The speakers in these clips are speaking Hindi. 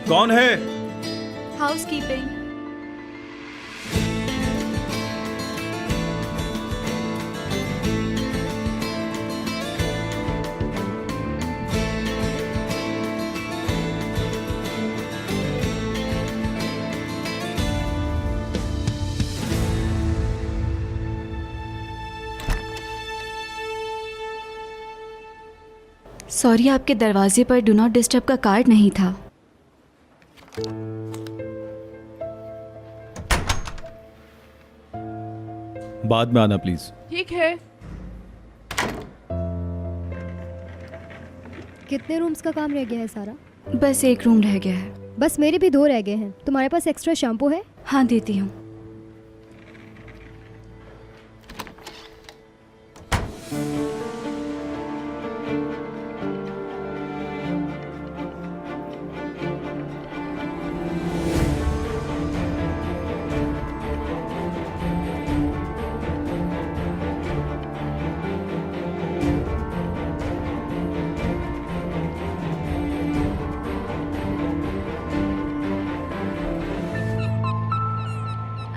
कौन है? हाउसकीपिंग। सॉरी, आपके दरवाजे पर डू नॉट डिस्टर्ब का कार्ड नहीं था। बाद में आना प्लीज। ठीक है। कितने रूम्स का काम रह गया है सारा? बस एक रूम रह गया है। बस मेरे भी 2 रह गए हैं। तुम्हारे पास एक्स्ट्रा शैम्पू है? हाँ, देती हूँ।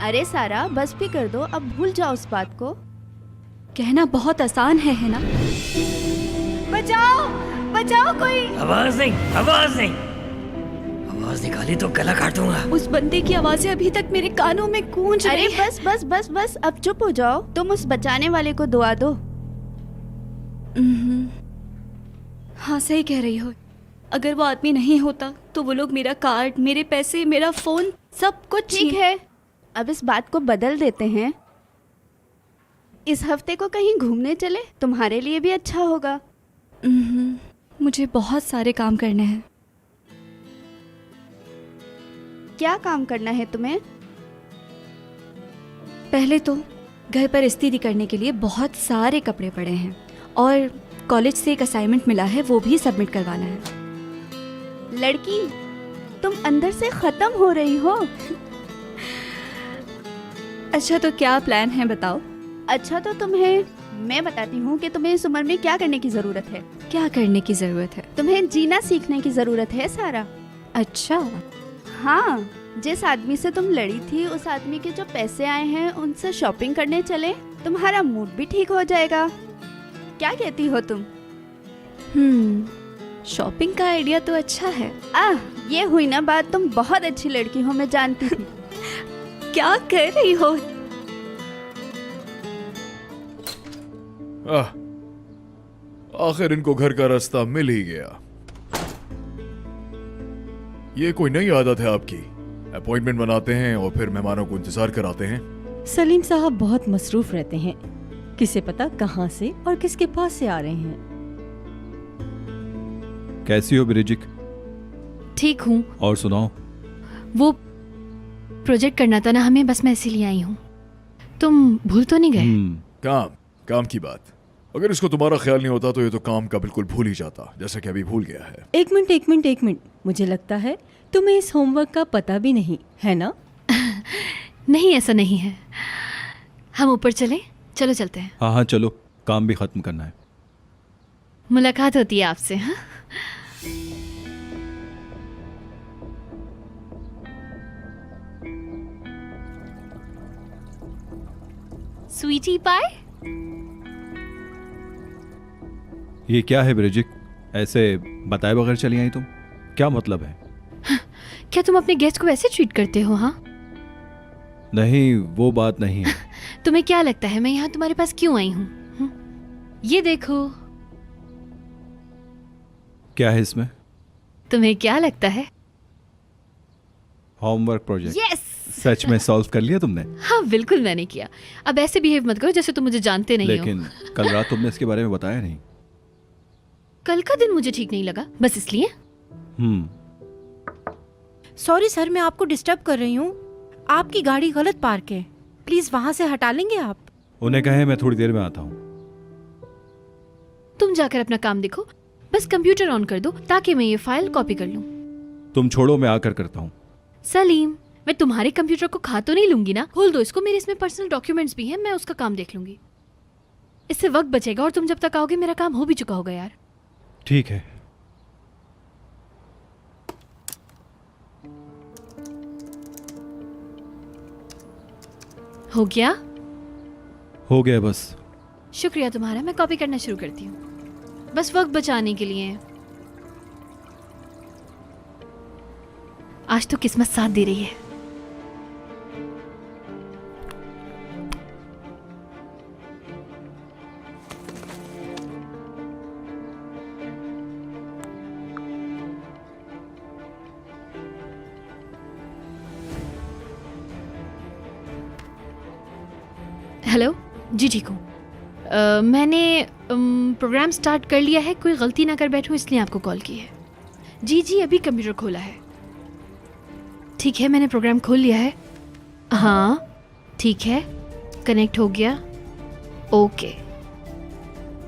अरे सारा, बस भी कर दो, अब भूल जाओ उस बात को। कहना बहुत आसान है ना? बचाओ बचाओ कोई। आवाज नहीं, आवाज नहीं, आवाज निकाली तो गला काट दूंगा। उस बंदे की आवाजें अभी तक मेरे कानों में गूंज अरे रही हैं। बस बस बस बस, अब चुप हो जाओ। तुम उस बचाने वाले को दुआ दो। हाँ, सही कह रही हो। अगर वो आदमी नहीं होता तो वो लोग मेरा कार्ड, मेरे पैसे, मेरा फोन, सब कुछ ठीक है, अब इस बात को बदल देते हैं। इस हफ्ते को कहीं घूमने चले, तुम्हारे लिए भी अच्छा होगा। मुझे बहुत सारे काम करने हैं। क्या काम करना है तुम्हें? पहले तो घर पर इस्त्री करने के लिए बहुत सारे कपड़े पड़े हैं और कॉलेज से एक असाइनमेंट मिला है, वो भी सबमिट करवाना है। लड़की, तुम अंदर से खत्म हो रही हो। अच्छा, तो क्या प्लान है बताओ? अच्छा तो मैं बताती हूँ कि तुम्हें इस उम्र में क्या करने की जरूरत है। क्या करने की जरूरत है? तुम्हें जीना सीखने की जरूरत है सारा। अच्छा। हाँ, जिस आदमी से तुम लड़ी थी, उस आदमी के जो पैसे आए हैं उनसे शॉपिंग करने चले, तुम्हारा मूड भी ठीक हो जाएगा। क्या कहती हो तुम? शॉपिंग का आइडिया तो अच्छा है। ये हुई ना बात। तुम बहुत अच्छी लड़की हो, मैं जानती थी। क्या कर रही हो? आखिर इनको घर का रास्ता मिल ही गया। ये कोई नई आदत है आपकी? अपॉइंटमेंट बनाते हैं और फिर मेहमानों को इंतजार कराते हैं। सलीम साहब बहुत मसरूफ रहते हैं, किसे पता कहाँ से और किसके पास से आ रहे हैं। कैसी हो ब्रिजिक? ठीक हूँ। और सुनाओ। वो प्रोजेक्ट करना था ना हमें, बस मैं इसीलिए आई हूँ। तुम भूल तो नहीं गए? काम की बात। अगर इसको तुम्हारा ख्याल नहीं होता तो ये तो काम का बिल्कुल भूल ही जाता, जैसा कि अभी भूल गया है। एक मिनट, मुझे लगता है तुम्हें इस होमवर्क का पता भी नहीं है ना? नहीं, ऐसा नहीं है। हम ऊपर चले? चलो चलते हैं। हाँ चलो, काम भी खत्म करना है। मुलाकात होती है आपसे। हाँ, स्वीटी पाई। ये क्या है ब्रिजिक? ऐसे बताए बगैर चली आई तुम? क्या मतलब है? क्या तुम अपने गेस्ट को ऐसे ट्रीट करते हो? हाँ नहीं, वो बात नहीं है। तुम्हें क्या लगता है मैं यहाँ तुम्हारे पास क्यों आई हूँ? ये देखो। क्या है इसमें? तुम्हें क्या लगता है? Homework project. यस। सच में सॉल्व कर लिया तुमने? हाँ बिल्कुल मैंने किया। अब ऐसे बिहेव मत करो जैसे तुम मुझे जानते नहीं हो। लेकिन कल रात तुमने इसके बारे में बताया नहीं। कल का दिन मुझे ठीक नहीं लगा, बस इसलिए। सॉरी सर, मैं आपको डिस्टर्ब कर रही हूँ। आपकी गाड़ी गलत पार्क है, प्लीज वहाँ से हटा लेंगे आप? उन्हें कहे मैं थोड़ी देर में आता हूँ। तुम जाकर अपना काम देखो, बस कंप्यूटर ऑन कर दो ताकि मैं ये फाइल कॉपी कर लूँ। तुम छोड़ो, मैं आकर करता हूँ। सलीम, मैं तुम्हारे कंप्यूटर को खा तो नहीं लूंगी ना? खोल दो इसको, मेरे इसमें पर्सनल डॉक्यूमेंट्स भी हैं, मैं उसका काम देख लूंगी। इससे वक्त बचेगा और तुम जब तक आओगे मेरा काम हो भी चुका होगा यार। ठीक है। हो गया? हो गया बस। शुक्रिया तुम्हारा, मैं कॉपी करना शुरू करती हूँ, बस वक्त बचाने के लिए। आज तो किस्मत साथ दे रही है। हेलो जी, ठीक हूँ। मैंने प्रोग्राम स्टार्ट कर लिया है, कोई गलती ना कर बैठूं इसलिए आपको कॉल की है। जी जी, अभी कंप्यूटर खोला है। ठीक है, मैंने प्रोग्राम खोल लिया है। हाँ ठीक है, कनेक्ट हो गया। ओके,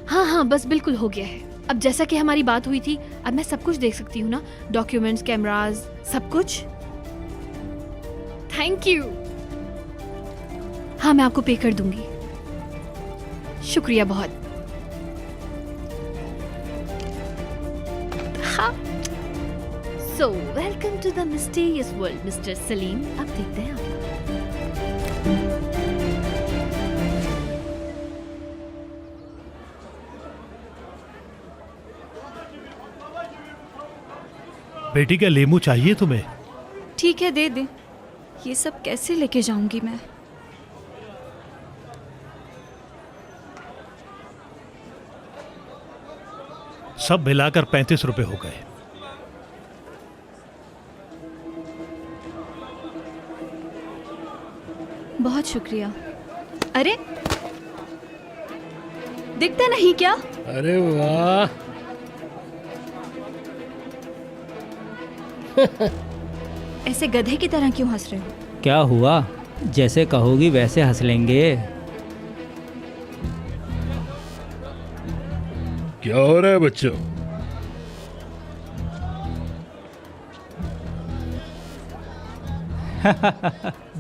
हाँ हाँ बस बिल्कुल हो गया है। अब जैसा कि हमारी बात हुई थी, अब मैं सब कुछ देख सकती हूँ ना, डॉक्यूमेंट्स, कैमराज, सब कुछ। Thank you. हाँ मैं आपको पे कर दूंगी, शुक्रिया बहुत। हाँ, so welcome to the mysterious world mister Salim. अब देखते हैं आप। बेटी क्या लेमू चाहिए तुम्हें? ठीक है, दे दे। ये सब कैसे लेके जाऊंगी मैं? सब मिलाकर 35 रुपए हो गए। बहुत शुक्रिया। अरे दिखता नहीं क्या? अरे वाह, ऐसे गधे की तरह क्यों हंस रहे हो? क्या हुआ? जैसे कहोगी वैसे हंस लेंगे। क्या हो रहा है बच्चों?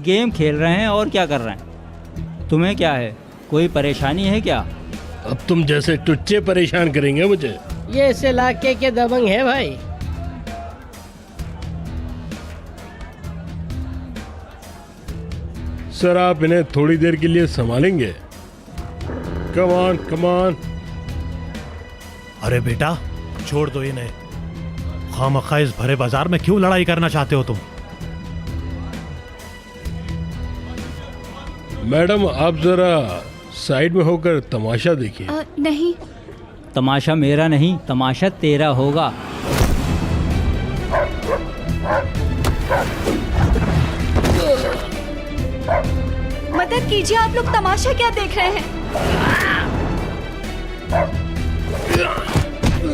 गेम खेल रहे हैं और क्या कर रहे हैं? तुम्हें क्या है, कोई परेशानी है क्या? अब तुम जैसे टुच्चे परेशान करेंगे मुझे। ये इस इलाके के दबंग है भाई। सर आप इन्हें थोड़ी देर के लिए संभालेंगे? Come on come on. अरे बेटा छोड़ दो इन्हें, खामखा इस भरे बाजार में क्यों लड़ाई करना चाहते हो तुम? मैडम आप जरा साइड में होकर तमाशा देखिए। नहीं। तमाशा मेरा नहीं, तमाशा तेरा होगा। मदद कीजिए, आप लोग तमाशा क्या देख रहे हैं?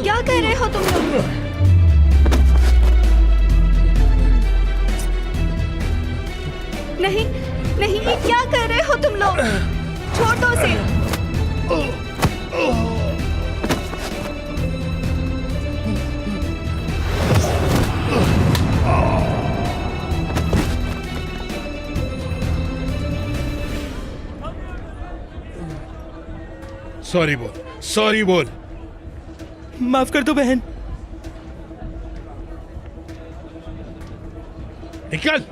क्या कर रहे हो तुम लोग? नहीं नहीं, ये क्या कर रहे हो तुम लोग? छोड़ दो उसे। सॉरी बोल, सॉरी बोल। माफ कर दो बहन। निकल।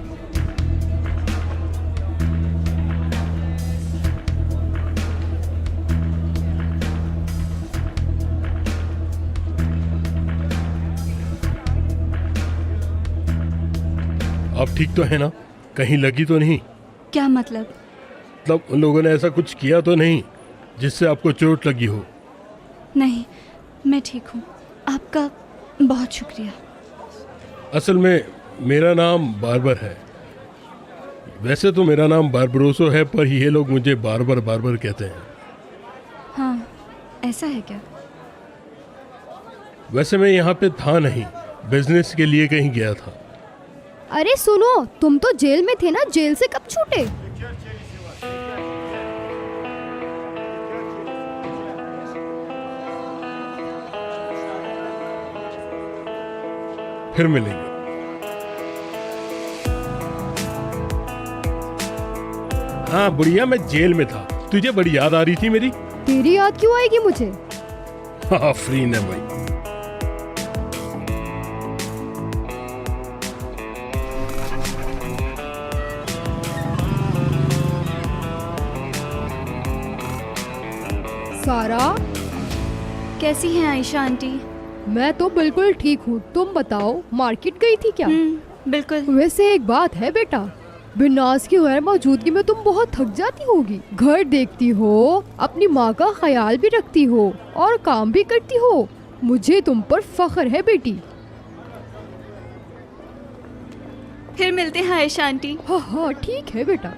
आप ठीक तो है ना? कहीं लगी तो नहीं? क्या मतलब? मतलब उन लोगों ने ऐसा कुछ किया तो नहीं जिससे आपको चोट लगी हो? नहीं, मैं ठीक हूँ। आपका बहुत शुक्रिया। असल में मेरा नाम बार्बर है। वैसे तो मेरा नाम बार्बरोसो है, पर ये लोग मुझे बार्बर बार्बर कहते हैं। हाँ, ऐसा है क्या? वैसे मैं यहाँ पे था नहीं, बिजनेस के लिए कहीं गया था। अरे सुनो, तुम तो जेल में थे ना, जेल से कब छूटे? फिर मिलेंगे। हाँ बुढ़िया, मैं जेल में था, तुझे बड़ी याद आ रही थी मेरी। तेरी याद क्यों आएगी मुझे? हाँ फ्री ने भाई। सारा, कैसी हैं आयशा आंटी? मैं तो बिल्कुल ठीक हूँ। तुम बताओ, मार्केट गई थी क्या? बिल्कुल। वैसे एक बात है बेटा, बिनाज की गैर मौजूदगी में तुम बहुत थक जाती होगी। घर देखती हो, अपनी माँ का ख्याल भी रखती हो और काम भी करती हो। मुझे तुम पर फख्र है बेटी। फिर मिलते हैं आयशा आंटी। हाँ हाँ ठीक है बेटा।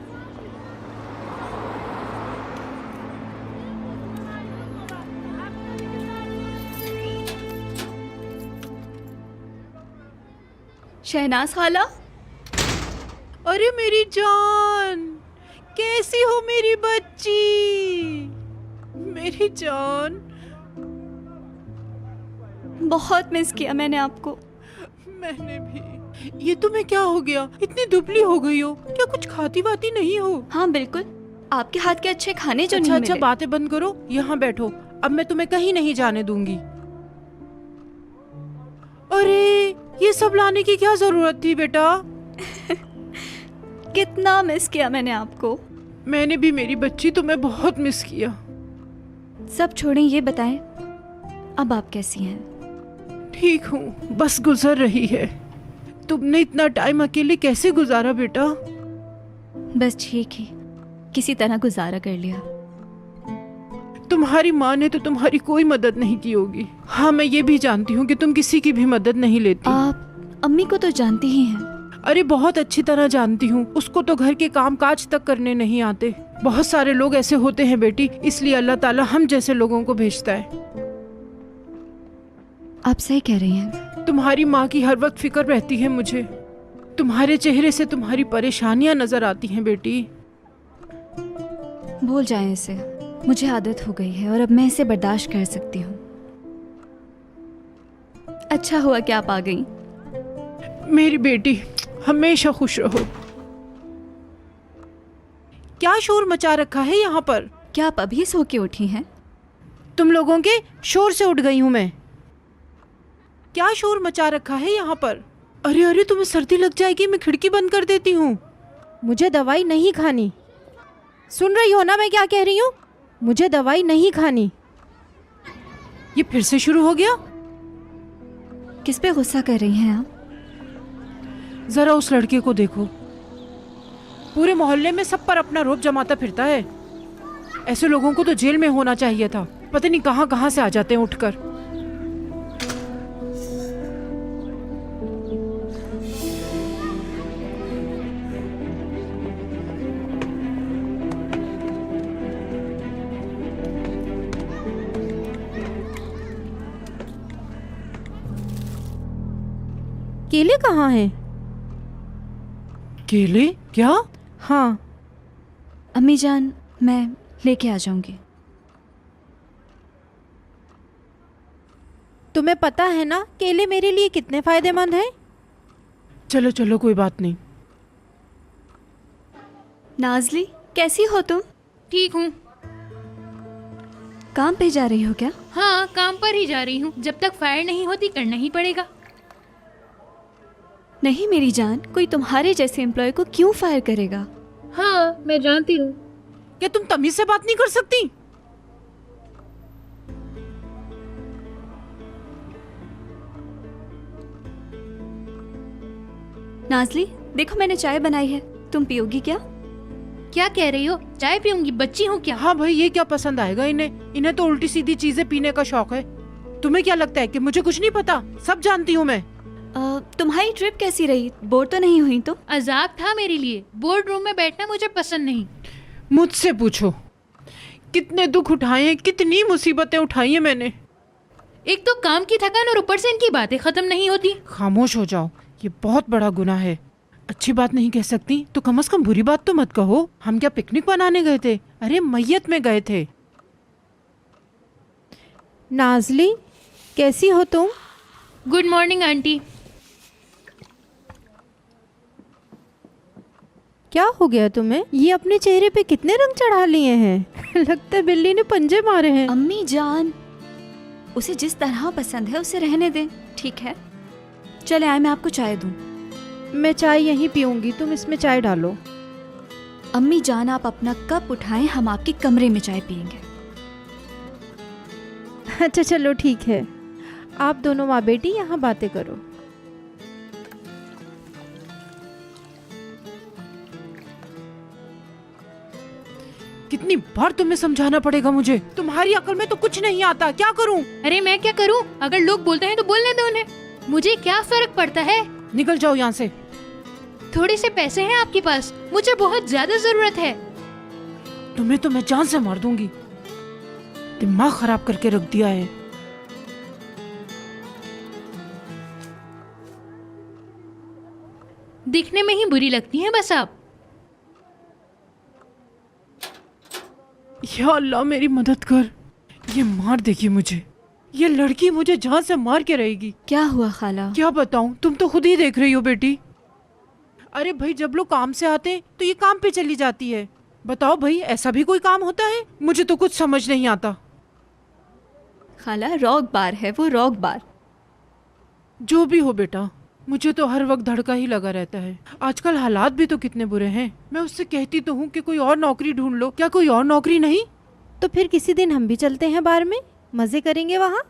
शहनाज खाला। अरे मेरी जान, कैसी हो मेरी बच्ची? मेरी जान, बहुत मिस किया मैंने आपको। मैंने भी। ये तुम्हें क्या हो गया? इतनी दुबली हो गई हो, क्या कुछ खाती वाती नहीं हो? हाँ बिल्कुल, आपके हाथ के अच्छे खाने जो अच्छा नहीं अच्छा, मिले। बातें बंद करो, यहाँ बैठो। अब मैं तुम्हें कहीं नहीं जाने दूंगी। अरे ये सब लाने की क्या जरूरत थी बेटा? कितना मिस किया मैंने आपको। मैंने भी मेरी बच्ची, तुम्हें बहुत मिस किया। सब छोड़ें, ये बताएं अब आप कैसी हैं? ठीक हूँ, बस गुजर रही है। तुमने इतना टाइम अकेले कैसे गुजारा बेटा? बस ठीक ही, किसी तरह गुजारा कर लिया। तुम्हारी माँ ने तो तुम्हारी कोई मदद नहीं की होगी। हाँ मैं ये भी जानती हूँ कि तुम किसी की भी मदद नहीं लेती। आप अम्मी को तो जानती ही हैं। अरे बहुत अच्छी तरह जानती हूँ, उसको तो घर के काम काज तक करने नहीं आते। बहुत सारे लोग ऐसे होते हैं बेटी, इसलिए अल्लाह ताला हम जैसे लोगों को भेजता है। आप सही कह रही हैं। तुम्हारी माँ की हर वक्त फिक्र रहती है मुझे। तुम्हारे चेहरे से तुम्हारी परेशानियां नजर आती हैं बेटी। भूल जाएं इसे, मुझे आदत हो गई है और अब मैं इसे बर्दाश्त कर सकती हूँ। अच्छा हुआ कि आप आ गई। मेरी बेटी हमेशा खुश रहो। क्या शोर मचा रखा है यहाँ पर? क्या आप अभी सो के उठी हैं? तुम लोगों के शोर से उठ गई हूँ मैं। क्या शोर मचा रखा है यहाँ पर? अरे अरे, तुम्हें सर्दी लग जाएगी, मैं खिड़की बंद कर देती हूँ। मुझे दवाई नहीं खानी। सुन रही हो ना मैं क्या कह रही हूँ? मुझे दवाई नहीं खानी। ये फिर से शुरू हो गया? किस पे गुस्सा कर रही हैं आप? जरा उस लड़के को देखो, पूरे मोहल्ले में सब पर अपना रोब जमाता फिरता है। ऐसे लोगों को तो जेल में होना चाहिए था। पता नहीं कहाँ कहाँ से आ जाते हैं उठकर। केले कहाँ हैं? केले? क्या? हाँ अम्मी जान, मैं लेके आ जाऊंगी। तुम्हें पता है ना केले मेरे लिए कितने फायदेमंद हैं? चलो चलो, कोई बात नहीं। नाजली, कैसी हो तुम? ठीक हूँ। काम पे जा रही हो क्या? हाँ, काम पर ही जा रही हूँ। जब तक फायर नहीं होती करना ही पड़ेगा। नहीं मेरी जान, कोई तुम्हारे जैसे एम्प्लॉय को क्यों फायर करेगा? हाँ मैं जानती हूँ। क्या तुम तमीज से बात नहीं कर सकती? नाजली, देखो मैंने चाय बनाई है, तुम पियोगी क्या? क्या कह रही हो? चाय पीऊंगी? बच्ची हूँ क्या? हाँ भाई, ये क्या पसंद आएगा इन्हें? इन्हें तो उल्टी सीधी चीजें पीने का शौक है। तुम्हें क्या लगता है कि मुझे कुछ नहीं पता? सब जानती हूँ मैं। तुम्हारी ट्रिप कैसी रही? बोर तो नहीं हुई? तो अजाब था मेरे लिए। बोर्ड रूम में बैठना मुझे पसंद नहीं। मुझसे पूछो, कितने दुख उठाए हैं, कितनी मुसीबतें उठाई हैं मैंने। एक तो काम की थकान और ऊपर से इनकी बातें खत्म नहीं होती। खामोश हो जाओ, ये बहुत बड़ा गुनाह है। अच्छी बात नहीं कह सकती तो कम से कम बुरी बात तो मत कहो। हम क्या पिकनिक मनाने गए थे? अरे मैयत में गए थे। नाजली, कैसी हो तुम? Good morning aunty. क्या हो गया तुम्हें? ये अपने चेहरे पे कितने रंग चढ़ा लिए हैं? लगता है बिल्ली ने पंजे मारे हैं। अम्मी जान, उसे जिस तरह पसंद है उसे रहने दें, ठीक है? चले आए, मैं आपको चाय दूं। मैं चाय यहीं पीऊंगी, तुम इसमें चाय डालो। अम्मी जान, आप अपना कप उठाएं, हम आपके कमरे में चाय पियेंगे। अच्छा चलो ठीक है, आप दोनों माँ बेटी यहाँ बातें करो। कितनी बार तुम्हें समझाना पड़ेगा मुझे, तुम्हारी अकल में तो कुछ नहीं आता, क्या करूं? अरे मैं क्या करूं? अगर लोग बोलते हैं तो बोलने दो उन्हें, मुझे क्या फर्क पड़ता है। निकल जाओ यहाँ से। थोड़े से पैसे हैं आपके पास, मुझे बहुत ज्यादा जरूरत है। तुम्हें तो मैं जान से मार दूंगी, दिमाग खराब करके रख दिया है। दिखने में ही बुरी लगती हैं बस आप। या अल्लाह मेरी मदद कर, ये मार देगी मुझे, ये लड़की मुझे जान से मार के रहेगी। क्या हुआ खाला? क्या बताऊं, तुम तो खुद ही देख रही हो बेटी। अरे भाई, जब लोग काम से आते हैं तो ये काम पे चली जाती है। बताओ भाई, ऐसा भी कोई काम होता है? मुझे तो कुछ समझ नहीं आता। खाला रॉक बार है वो, रॉक बार। जो भी हो बेटा, मुझे तो हर वक्त धड़का ही लगा रहता है। आजकल हालात भी तो कितने बुरे हैं। मैं उससे कहती तो हूँ कि कोई और नौकरी ढूंढ लो, क्या कोई और नौकरी नहीं? तो फिर किसी दिन हम भी चलते हैं बार में, मजे करेंगे वहाँ।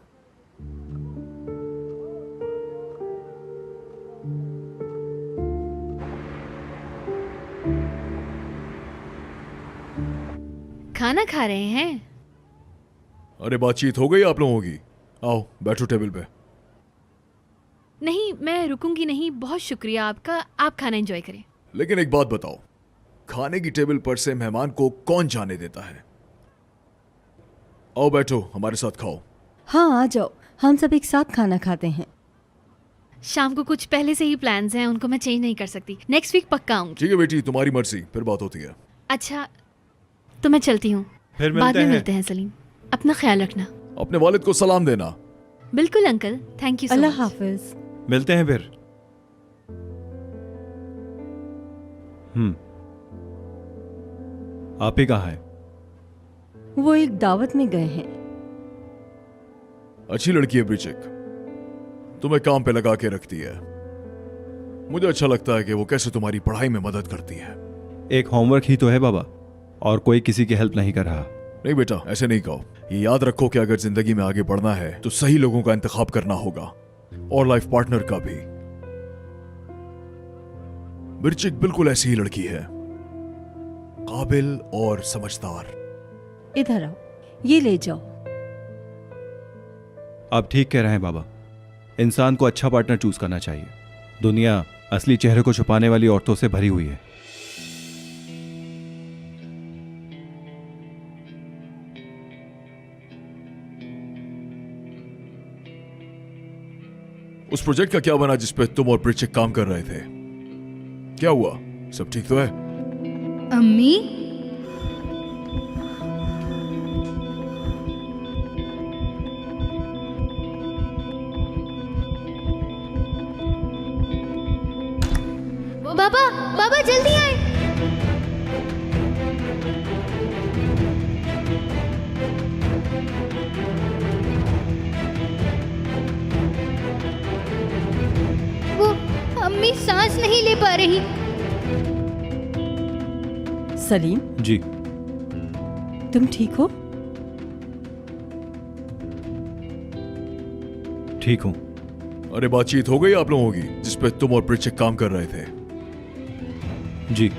खाना खा रहे हैं? अरे बातचीत हो गई आप लोगों की? आओ बैठो टेबल पे। नहीं, मैं रुकूंगी नहीं, बहुत शुक्रिया आपका, आप खाना एंजॉय करें। लेकिन एक बात बताओ, खाने की टेबल पर से मेहमान को कौन जाने देता है? आओ बैठो, हमारे साथ खाओ। हाँ आ जाओ, हम सब एक साथ खाना खाते हैं। शाम को कुछ पहले से ही प्लान्स हैं, उनको मैं चेंज नहीं कर सकती। नेक्स्ट वीक पक्का आऊंगी। ठीक है बेटी, तुम्हारी मर्जी, फिर बात होती है। अच्छा तो मैं चलती हूँ, फिर बाद में मिलते हैं। सलीम, अपना ख्याल रखना। अपने वालिद को सलाम देना। बिल्कुल uncle, thank you so Allah much. हाफिज। मिलते हैं फिर। आप ही कहाँ हैं? वो एक दावत में गए हैं। अच्छी लड़की है ब्रिचिक, तुम्हें काम पे लगा के रखती है। मुझे अच्छा लगता है कि वो कैसे तुम्हारी पढ़ाई में मदद करती है। एक होमवर्क ही तो है बाबा, और कोई किसी की हेल्प नहीं कर रहा। नहीं बेटा, ऐसे नहीं कहो। ये याद रखो कि अगर जिंदगी में आगे बढ़ना है तो सही लोगों का इंतखाब करना होगा, और लाइफ पार्टनर का भी। ब्रिचिक बिल्कुल ऐसी ही लड़की है, काबिल और समझदार। इधर आओ, ये ले जाओ। आप ठीक कह रहे हैं बाबा, इंसान को अच्छा पार्टनर चूज करना चाहिए। दुनिया असली चेहरे को छुपाने वाली औरतों से भरी हुई है। उस प्रोजेक्ट का क्या बना जिस पे तुम और ब्रिचिक काम कर रहे थे? क्या हुआ? सब ठीक तो है? अम्मी, बाबा, बाबा जल्दी आए। वो अम्मी सांस नहीं ले पा रही। सलीम, जी। तुम ठीक हो? ठीक हूं। अरे बातचीत हो गई आप लोगों की जिस पे तुम और ब्रिचिक काम कर रहे थे? जी। ये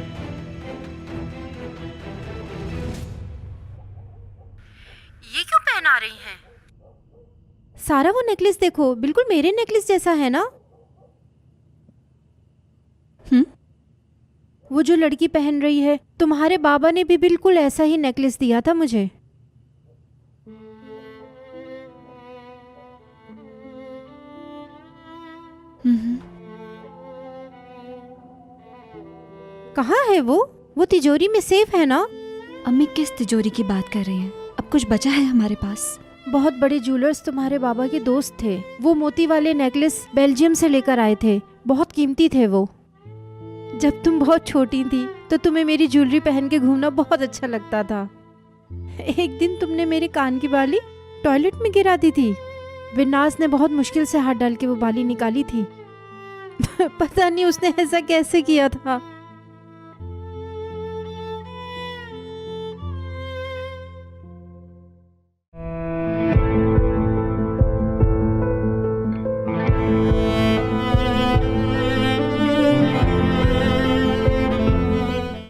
क्यों पहना रही हैं? सारा वो नेकलेस देखो, बिल्कुल मेरे नेकलेस जैसा है ना। वो जो लड़की पहन रही है, तुम्हारे बाबा ने भी बिल्कुल ऐसा ही नेकलेस दिया था मुझे। कहाँ है वो? वो तिजोरी में सेफ है ना? अम्मी किस तिजोरी की बात कर रही हैं? अब कुछ बचा है हमारे पास? बहुत बड़े ज्वेलर्स तुम्हारे बाबा के दोस्त थे। वो मोती वाले नेकलेस बेल्जियम से लेकर आए थे, बहुत कीमती थे वो। जब तुम बहुत छोटी थी तो तुम्हें मेरी ज्वेलरी पहन के घूमना बहुत अच्छा लगता था। एक दिन तुमने मेरे कान की बाली टॉयलेट में गिरा दी थी। विनाश ने बहुत मुश्किल से हाथ डाल के वो बाली निकाली थी। पता नहीं उसने ऐसा कैसे किया था।